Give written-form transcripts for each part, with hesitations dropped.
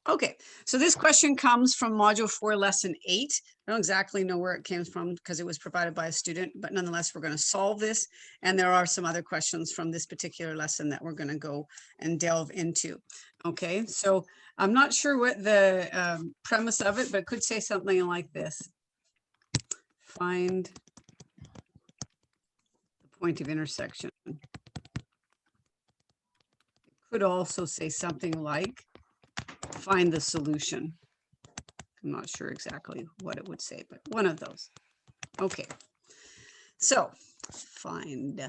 Okay, so this question comes from Module 4, Lesson 8. I don't exactly know where it came from because it was provided by a student, but nonetheless, we're going to solve this. And there are some other questions from this particular lesson that we're going to go and delve into. Okay, so I'm not sure what the premise of it, but it could say something like this. Find the point of intersection. It could also say something like find the solution. I'm not sure exactly what it would say, but one of those. Okay, so find.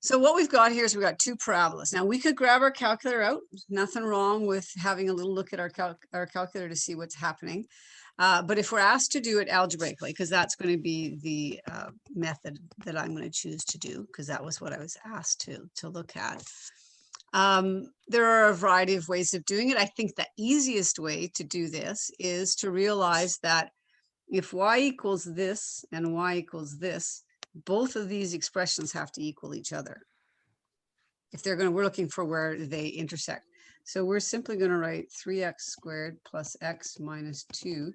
So what we've got here is we've got two parabolas. Now we could grab our calculator out. Nothing wrong with having a little look at our calculator to see what's happening. But if we're asked to do it algebraically, because that's going to be the method that I'm going to choose to do, because that was what I was asked to look at. There are a variety of ways of doing it. I think the easiest way to do this is to realize that if y equals this and y equals this, both of these expressions have to equal each other. If they're going to, we're looking for where they intersect. So we're simply going to write 3x squared plus x minus 2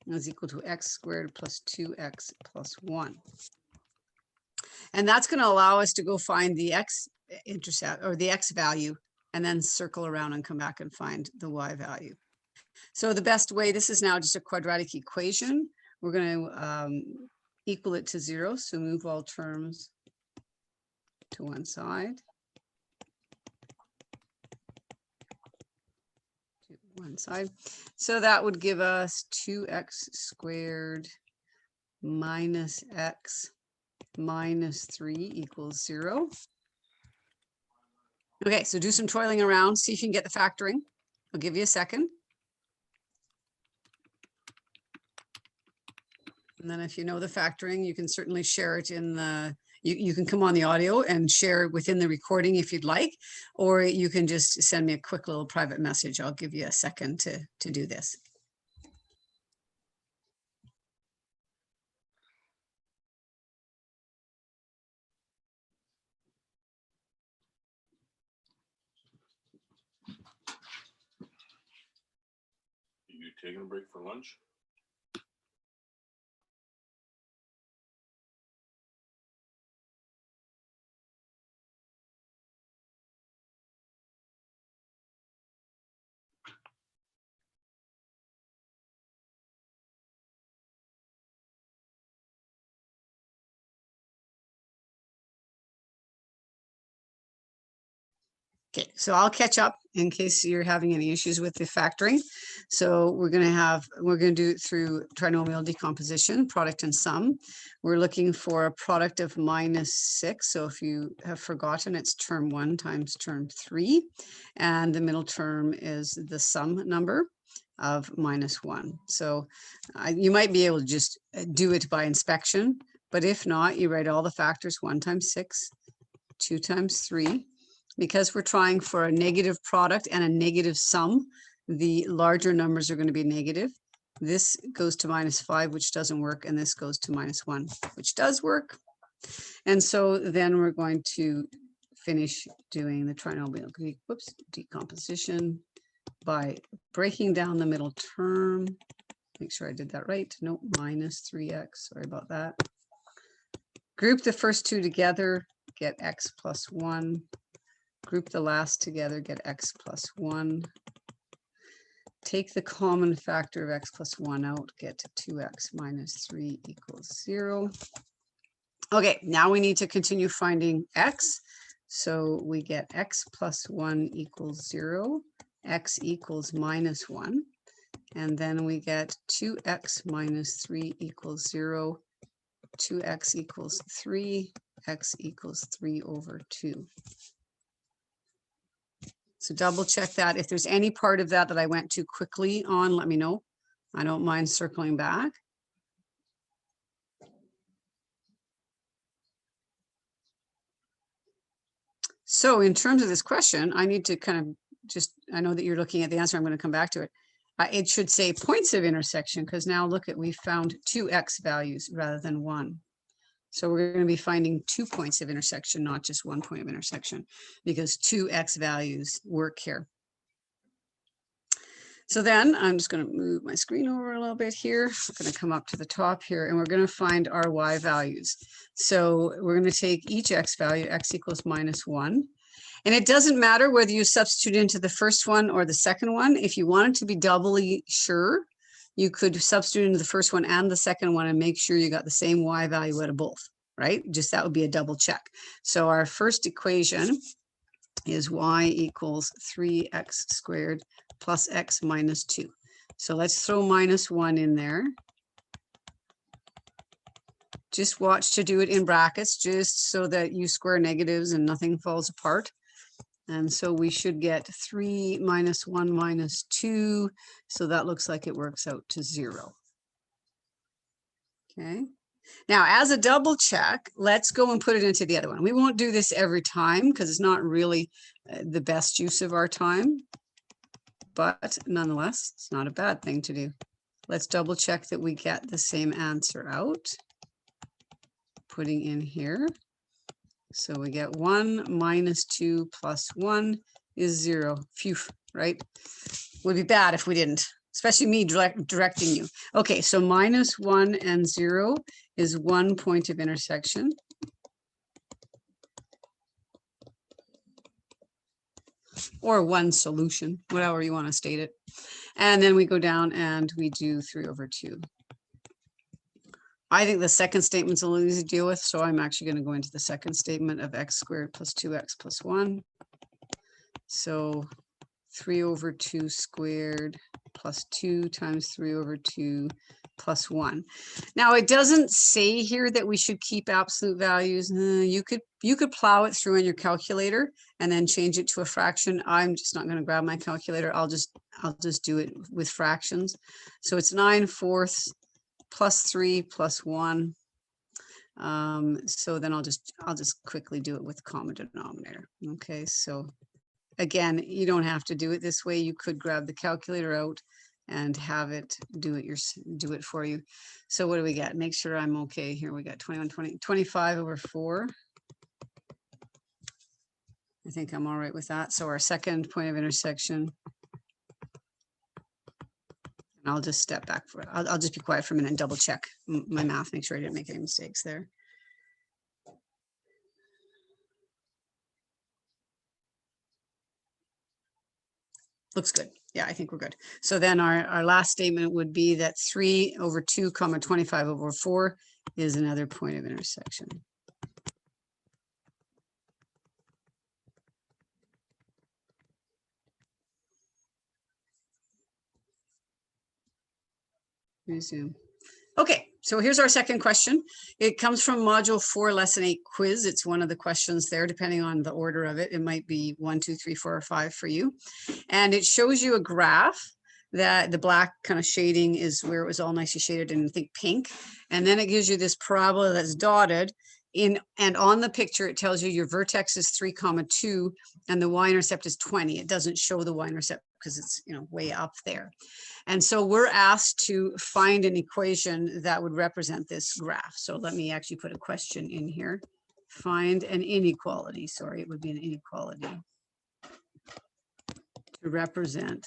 is equal to x squared plus 2x plus 1. And that's going to allow us to go find the x intercept or the x value and then circle around and come back and find the y value. So the best way, this is now just a quadratic equation. We're going to equal it to 0. So move all terms to one side. To one side. So that would give us 2x squared minus x minus 3 equals 0. Okay, so do some toiling around, see if you can get the factoring. I'll give you a second. And then if you know the factoring, you can certainly share it in the, you can come on the audio and share within the recording if you'd like, or you can just send me a quick little private message. I'll give you a second to do this. You taking a break for lunch? Okay, so I'll catch up in case you're having any issues with the factoring. So we're going to do it through trinomial decomposition, product and sum. We're looking for a product of -6. So if you have forgotten, it's term 1 times term 3. And the middle term is the sum number of -1. So you might be able to just do it by inspection. But if not, you write all the factors: 1 times 6, 2 times 3. Because we're trying for a negative product and a negative sum, the larger numbers are going to be negative. This goes to -5, which doesn't work, and this goes to -1, which does work. And so then we're going to finish doing the trinomial decomposition by breaking down the middle term. Make sure I did that right. Nope, -3x. Sorry about that. Group the first two together, get x plus 1. Group the last together, get x plus 1. Take the common factor of x plus 1 out, get 2x minus 3 equals 0. Okay, now we need to continue finding x. So we get x plus 1 equals 0, x equals -1. And then we get 2x minus 3 equals 0, 2x equals 3, x equals 3 over 2. So double check that. If there's any part of that that I went too quickly on, let me know. I don't mind circling back. So in terms of this question, I need to kind of just, I know that you're looking at the answer. I'm going to come back to it. It should say points of intersection, because now look at, we found 2 x values rather than 1. So we're going to be finding 2 points of intersection, not just 1 point of intersection, because 2 x values work here. So then I'm just going to move my screen over a little bit here. We're going to come up to the top here and we're going to find our y values. So we're going to take each x value, x equals -1. And it doesn't matter whether you substitute into the first one or the second one. If you wanted to be doubly sure, you could substitute into the first one and the second one and make sure you got the same y value out of both, right? Just that would be a double check. So our first equation is y equals 3x squared plus x minus 2. So let's throw -1 in there. Just watch to do it in brackets, just so that you square negatives and nothing falls apart. And so we should get 3 minus 1 minus 2. So that looks like it works out to 0. Okay. Now, as a double check, let's go and put it into the other one. We won't do this every time because it's not really the best use of our time. But nonetheless, it's not a bad thing to do. Let's double check that we get the same answer out. Putting in here. So we get 1 minus 2 plus 1 is 0. Phew, right? Would be bad if we didn't, especially me directing you. Okay, so -1 and 0 is 1 point of intersection. Or 1 solution, whatever you want to state it. And then we go down and we do 3/2. I think the second statement's a little easy to deal with, so I'm actually going to go into the second statement of x squared plus 2x plus 1. So 3/2 squared plus 2 times 3/2 plus 1. Now it doesn't say here that we should keep absolute values. You could plow it through in your calculator and then change it to a fraction. I'm just not going to grab my calculator. I'll just do it with fractions. So it's 9/4 plus 3 plus 1. So then I'll just quickly do it with common denominator. Okay, so again, you don't have to do it this way. You could grab the calculator out and have it do it for you. So what do we get? Make sure I'm okay here. We got 25/4. I think I'm all right with that. So our second point of intersection. I'll just step back for it. I'll just be quiet for a minute and double check my math, make sure I didn't make any mistakes there. Looks good. Yeah, I think we're good. So then our last statement would be that 3/2, 25/4 is another point of intersection. Resume. Okay, so here's our second question. It comes from Module 4, Lesson 8 quiz. It's one of the questions there, depending on the order of it. It might be 1, 2, 3, 4, or 5 for you. And it shows you a graph that the black kind of shading is where it was all nicely shaded in, I think, pink. And then it gives you this parabola that's dotted in, and on the picture, it tells you your vertex is 3, 2, and the y-intercept is 20. It doesn't show the y-intercept because it's, way up there. And so we're asked to find an equation that would represent this graph. So let me actually put a question in here. Find an inequality. Sorry, it would be an inequality to represent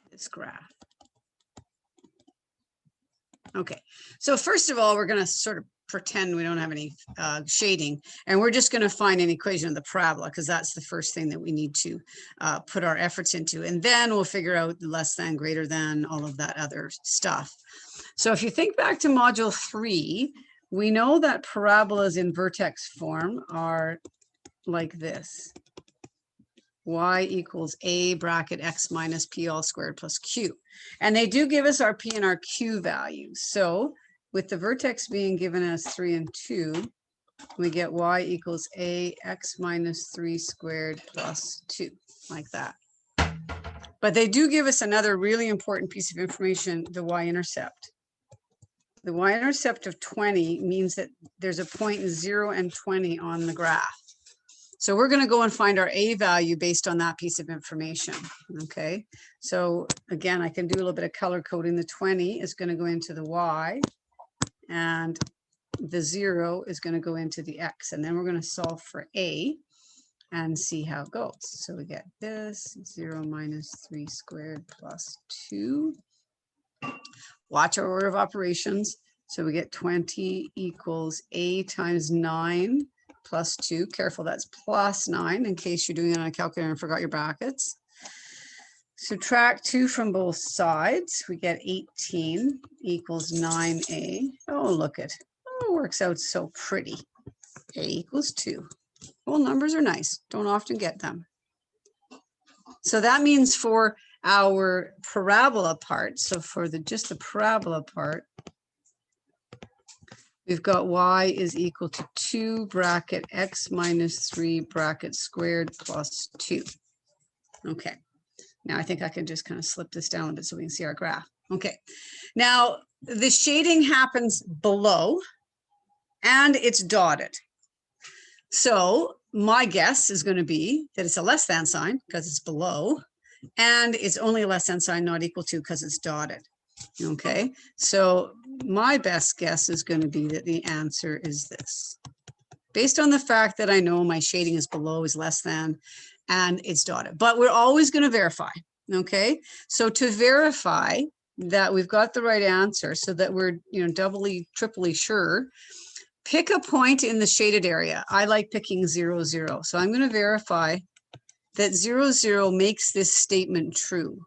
this graph. Okay, so first of all, we're going to sort of pretend we don't have any shading, and we're just going to find an equation of the parabola because that's the first thing that we need to put our efforts into, and then we'll figure out less than, greater than, all of that other stuff. So if you think back to Module 3, we know that parabolas in vertex form are like this. Y equals a bracket x minus p all squared plus q. And they do give us our p and our q values. So with the vertex being given as 3 and 2, we get y equals a x minus 3 squared plus 2, like that. But they do give us another really important piece of information, the y-intercept. The y-intercept of 20 means that there's a point 0 and 20 on the graph. So we're going to go and find our a value based on that piece of information. Okay, so again, I can do a little bit of color coding. The 20 is going to go into the y, and the 0 is going to go into the x. And then we're going to solve for a. and see how it goes. So we get this 0 minus 3 squared plus 2. Watch our order of operations. So we get 20 equals a times 9 plus 2. Careful, that's plus 9 in case you're doing it on a calculator and forgot your brackets. Subtract 2 from both sides. We get 18 equals 9a. Oh, look it. Oh, it works out so pretty. A equals 2. Well, numbers are nice. Don't often get them. So that means for our parabola part, so for just the parabola part, we've got y is equal to 2 bracket x minus 3 bracket squared plus 2. Okay. Now I think I can just kind of slip this down a bit so we can see our graph. Okay. Now the shading happens below and it's dotted. So my guess is going to be that it's a less than sign because it's below, and it's only a less than sign not equal to because it's dotted. Okay, so my best guess is going to be that the answer is this. Based on the fact that I know my shading is below, is less than, and it's dotted. But we're always going to verify. Okay, so to verify that we've got the right answer so that we're doubly, triply sure, pick a point in the shaded area. I like picking 0, 0. So I'm going to verify that 0, 0 makes this statement true.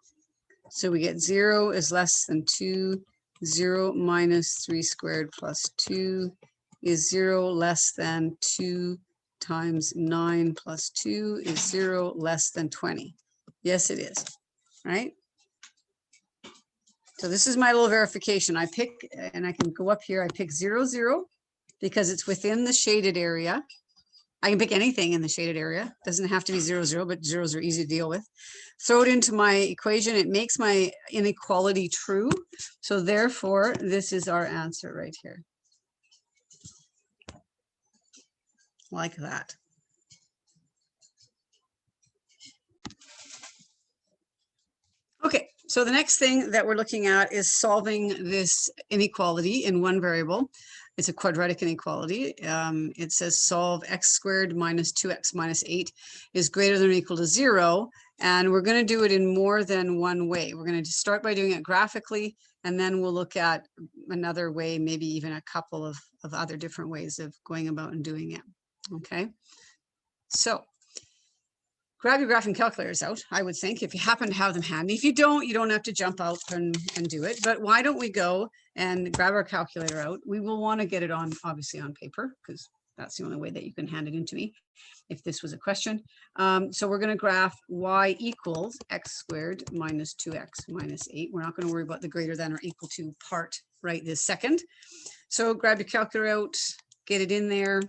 So we get 0 is less than 2, 0 minus 3 squared plus 2 is 0 less than 2 times 9 plus 2 is 0 less than 20. Yes, it is, right? So this is my little verification. I pick, and I can go up here, I pick 0, 0. Because it's within the shaded area. I can pick anything in the shaded area. Doesn't have to be 0, 0, but zeros are easy to deal with. Throw it into my equation. It makes my inequality true. So therefore, this is our answer right here. Like that. Okay, so the next thing that we're looking at is solving this inequality in one variable. It's a quadratic inequality. It says solve x squared minus 2x minus 8 is greater than or equal to 0. And we're going to do it in more than one way. We're going to start by doing it graphically, and then we'll look at another way, maybe even a couple of other different ways of going about and doing it. Okay, so grab your graphing calculators out, I would think, if you happen to have them handy. If you don't have to jump out and do it. But why don't we go and grab our calculator out? We will want to get it on, obviously, on paper, because that's the only way that you can hand it in to me if this was a question. So we're going to graph y equals x squared minus 2x minus 8. We're not going to worry about the greater than or equal to part right this second. So grab your calculator out, get it in there.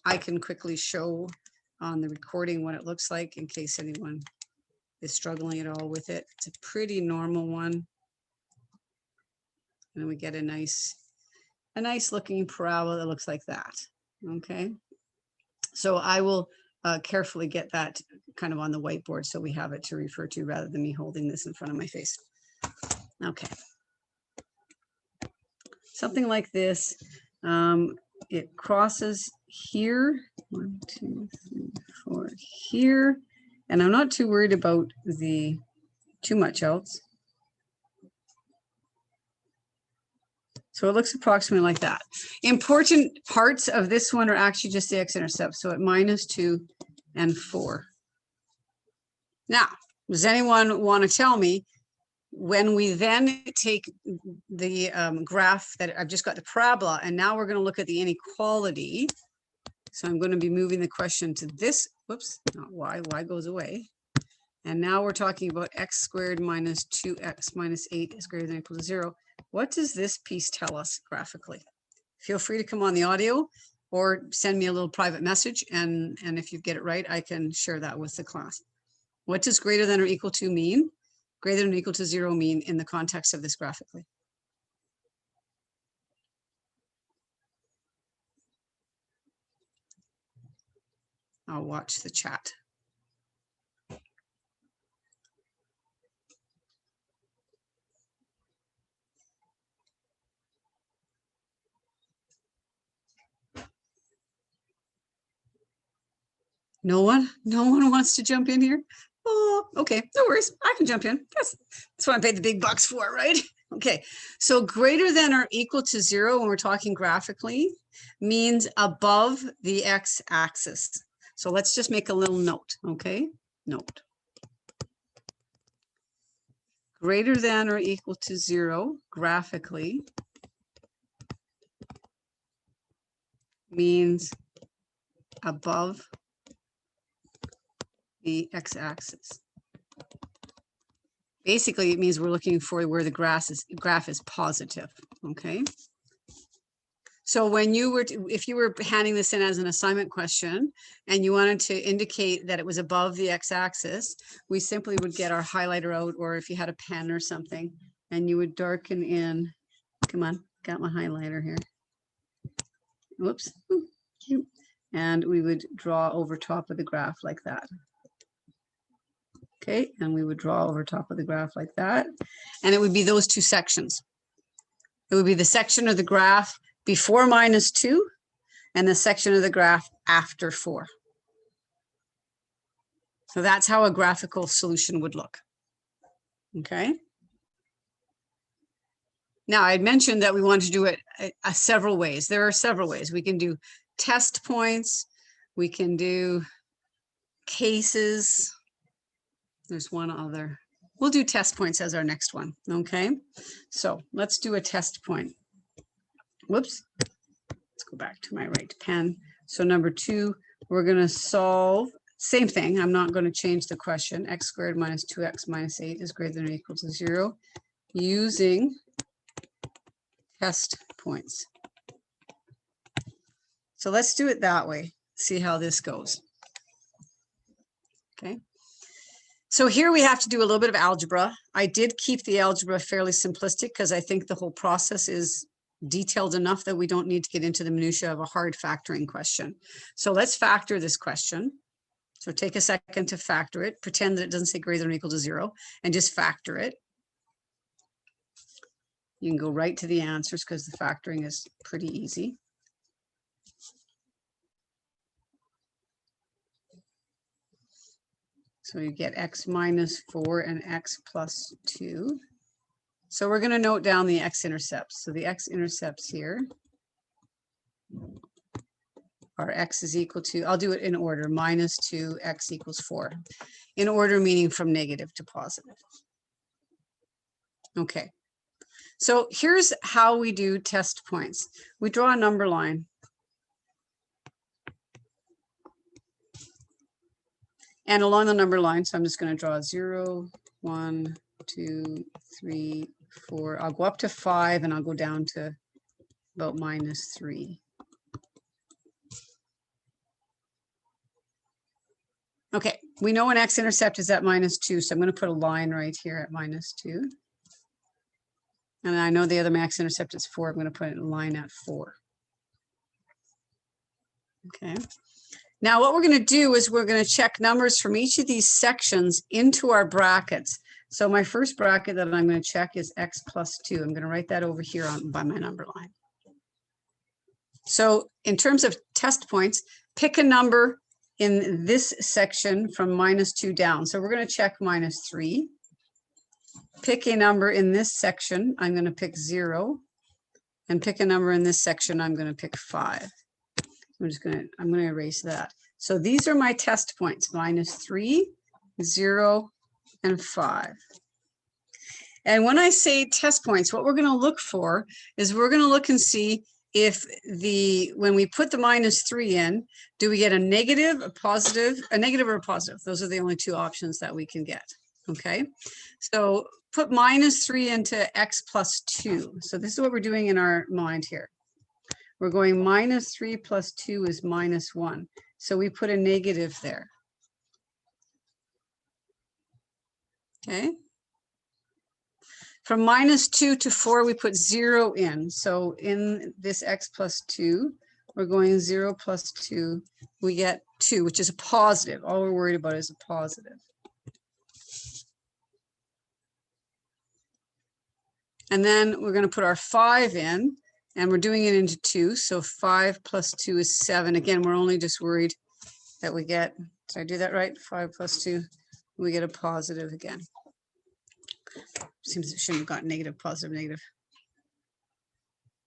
I can quickly show on the recording what it looks like in case anyone is struggling at all with it. It's a pretty normal one. And we get a nice looking parabola that looks like that. Okay. So I will carefully get that kind of on the whiteboard so we have it to refer to rather than me holding this in front of my face. Okay. Something like this. It crosses here, 1, 2, 3, 4 here, and I'm not too worried about the too much else. So it looks approximately like that. Important parts of this one are actually just the x-intercept. So at -2 and 4. Now, does anyone want to tell me when we then take the graph that I've just got the parabola, and now we're going to look at the inequality. So I'm going to be moving the question to this, whoops, not y goes away. And now we're talking about x squared minus 2x minus 8 is greater than or equal to 0. What does this piece tell us graphically? Feel free to come on the audio or send me a little private message. And if you get it right, I can share that with the class. What does greater than or equal to mean? Greater than or equal to 0 mean in the context of this graphically? I'll watch the chat. No one wants to jump in here. Oh, okay, no worries. I can jump in. That's what I paid the big bucks for, right? Okay, so greater than or equal to 0 when we're talking graphically means above the x-axis. So let's just make a little note, okay? Note. Greater than or equal to 0 graphically means above the x-axis. Basically, it means we're looking for where the graph is positive, okay? So when you were, if you were handing this in as an assignment question and you wanted to indicate that it was above the x-axis, we simply would get our highlighter out, or if you had a pen or something, and you would darken in, come on, got my highlighter here. Whoops. And we would draw over top of the graph like that. Okay, and we would draw over top of the graph like that. And it would be those two sections. It would be the section of the graph before -2 and the section of the graph after 4. So that's how a graphical solution would look. Okay. Now I mentioned that we want to do it several ways. There are several ways. We can do test points. We can do cases. There's one other. We'll do test points as our next one. Okay. So let's do a test point. Whoops. Let's go back to my right pen. So number 2, we're going to solve, same thing. I'm not going to change the question. X squared minus 2x minus 8 is greater than or equal to 0 using test points. So let's do it that way. See how this goes. Okay. So here we have to do a little bit of algebra. I did keep the algebra fairly simplistic because I think the whole process is detailed enough that we don't need to get into the minutia of a hard factoring question. So let's factor this question. So take a second to factor it, pretend that it doesn't say greater than or equal to 0, and just factor it. You can go right to the answers because the factoring is pretty easy. So you get x minus 4 and x plus 2. So we're going to note down the x-intercepts. So the x-intercepts here are x is equal to, I'll do it in order, minus 2, x equals 4. In order meaning from negative to positive. Okay. So here's how we do test points. We draw a number line. And along the number line, so I'm just going to draw 0, 1, 2, 3, 4. I'll go up to 5 and I'll go down to about -3. Okay, we know an x-intercept is at -2, so I'm going to put a line right here at -2. And I know the other x-intercept is 4. I'm going to put a line at 4. Okay. Now what we're going to do is we're going to check numbers from each of these sections into our brackets. So my first bracket that I'm going to check is x plus 2. I'm going to write that over here by my number line. So in terms of test points, pick a number in this section from -2 down. So we're going to check -3. Pick a number in this section. I'm going to pick 0. And pick a number in this section. I'm going to pick 5. I'm going to erase that. So these are my test points, -3, 0, and 5. And when I say test points, what we're going to look for is we're going to look and see if when we put the -3 in, do we get a negative, a positive, a negative or a positive? Those are the only two options that we can get. Okay. So put -3 into x plus 2. So this is what we're doing in our mind here. We're going -3 plus 2 is -1. So we put a negative there. Okay. From -2 to 4, we put 0 in. So in this x plus 2, we're going 0 plus 2. We get 2, which is a positive. All we're worried about is a positive. And then we're going to put our 5 in. And we're doing it into 2. So 5 plus 2 is 7. Again, we're only just worried that we get Did I do that right? 5 plus 2, we get a positive again. Seems it shouldn't have got negative, positive, negative.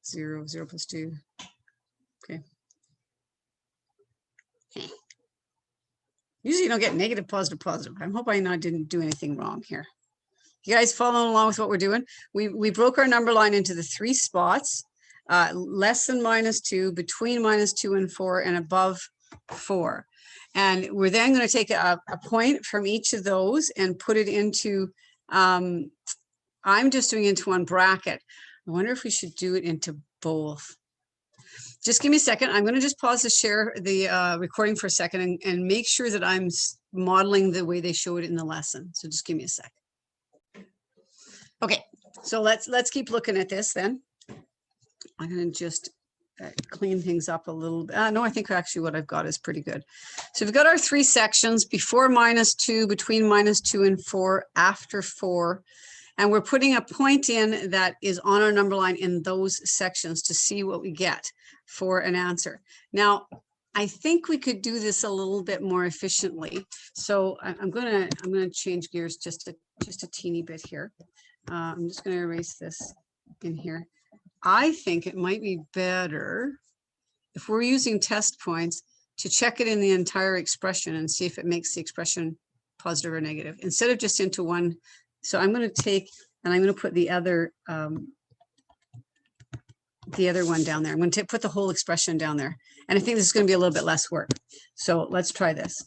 0, 0 plus 2. Okay. Usually you don't get negative, positive, positive. I'm hoping I didn't do anything wrong here. You guys following along with what we're doing? We broke our number line into the 3 spots, less than -2, between -2 and 4, and above 4. And we're then going to take a point from each of those and put it into, I'm just doing into one bracket. I wonder if we should do it into both. Just give me a second. I'm going to just pause to share the recording for a second and make sure that I'm modeling the way they showed it in the lesson. So just give me a sec. Okay, so let's keep looking at this then. I'm going to just clean things up a little bit. No, I think actually what I've got is pretty good. So we've got our 3 sections: before -2, between -2 and 4, after 4. And we're putting a point in that is on our number line in those sections to see what we get for an answer. Now, I think we could do this a little bit more efficiently. So I'm gonna change gears just a teeny bit here. I'm just gonna erase this in here. I think it might be better if we're using test points to check it in the entire expression and see if it makes the expression positive or negative instead of just into one. So I'm going to take and I'm going to put the other one down there. I'm going to put the whole expression down there. And I think this is going to be a little bit less work. So let's try this.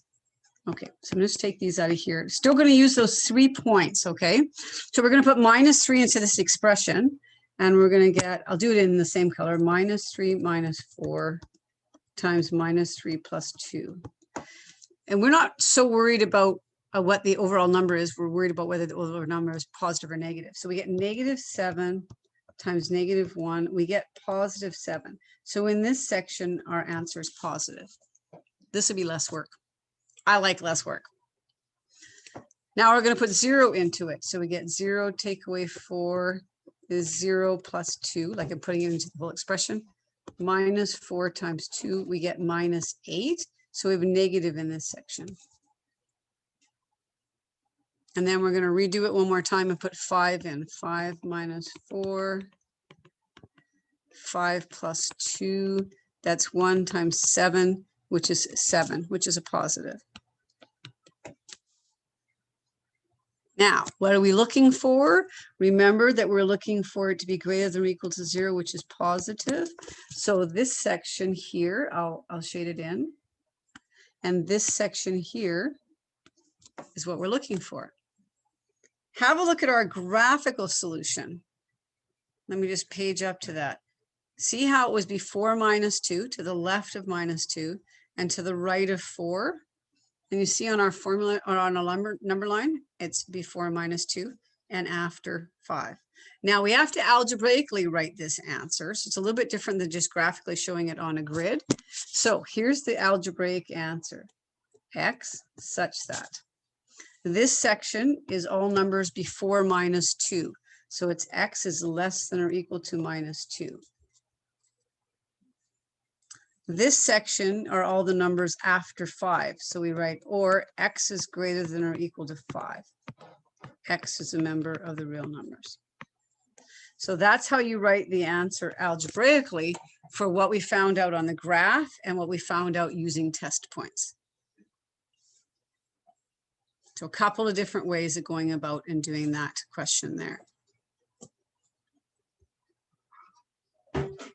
Okay, so I'm going to just take these out of here. Still going to use those 3 points, okay? So we're going to put -3 into this expression. And we're going to get, I'll do it in the same color, -3 minus 4 times -3 plus 2. And we're not so worried about what the overall number is. We're worried about whether the overall number is positive or negative. So we get -7 times -1. We get +7. So in this section, our answer is positive. This would be less work. I like less work. Now we're going to put 0 into it. So we get 0 take away 4 is 0 plus 2, like I'm putting it into the whole expression. -4 times 2, we get -8. So we have a negative in this section. And then we're going to redo it one more time and put 5 in. 5 minus 4, 5 plus 2, that's 1 times 7, which is 7, which is a positive. Now, what are we looking for? Remember that we're looking for it to be greater than or equal to 0, which is positive. So this section here, I'll shade it in. And this section here is what we're looking for. Have a look at our graphical solution. Let me just page up to that. See how it was before -2, to the left of -2, and to the right of 4? And you see on our formula or on a number line, it's before -2 and after 5. Now we have to algebraically write this answer. So it's a little bit different than just graphically showing it on a grid. So here's the algebraic answer. X such that. This section is all numbers before -2. So it's X is less than or equal to -2. This section are all the numbers after 5. So we write, or X is greater than or equal to 5. X is a member of the real numbers. So that's how you write the answer algebraically for what we found out on the graph and what we found out using test points. So a couple of different ways of going about and doing that question there.